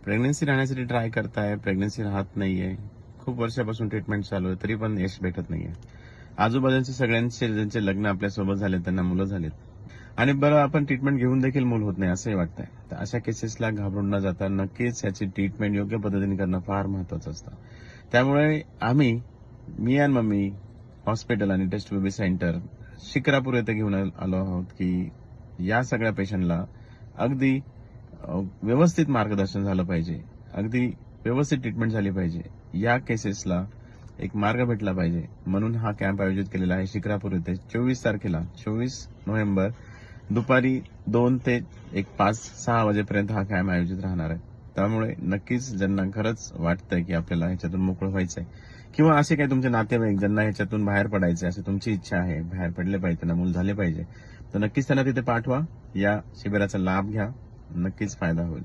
Pregnancy राहण्यासाठी try करताय, pregnancy राहत नाहीये. खूप वर्षापासून ट्रीटमेंट चालू आहे, तरी पण यश भेटत नाहीये. आजूबाजूचे सगळ्यांचे ज्यांचे लग्न आपल्यासोबत झाले त्यांना मुलं झालीत. आणि बरं आपण ट्रीटमेंट घेऊन देखील मूल होत नाही असंही वाटतंय. तर अशा केसेसला घाबरून न जाता नक्कीच याची ट्रीटमेंट योग्य पद्धतीने करणं फार महत्वाचं असतं. त्यामुळे मी आणि मम्मी हॉस्पिटल आणि टेस्ट बेबी सेंटर शिक्रापूर येथे घेऊन आलो आहोत की या सगळ्या पेशंटला अगदी व्यवस्थित मार्गदर्शन झालं पाहिजे, अगदी व्यवस्थित ट्रीटमेंट झाली पाहिजे. या केसेसला एक मार्ग भेटला पाहिजे म्हणून हा कॅम्प आयोजित केलेला आहे शिक्रापूर येथे 24 तारखेला 24 नोव्हेंबर दुपारी 2 ते एक 5-6 वाजेपर्यंत हा कॅम्प आयोजित राहणार आहे. त्यामुळे नक्कीच ज्यांना खरंच वाटतंय की आपल्याला ह्याच्यातून मोकळं व्हायचंय किंवा असे काही तुमचे नातेवाईक ज्यांना ह्याच्यातून बाहेर पडायचे अशी तुमची इच्छा आहे, बाहेर पडले पाहिजे, त्यांना मूल झाले पाहिजे, तर नक्कीच त्यांना तिथे पाठवा. या शिबिराचा लाभ घ्या. नक्कीच फायदा होईल.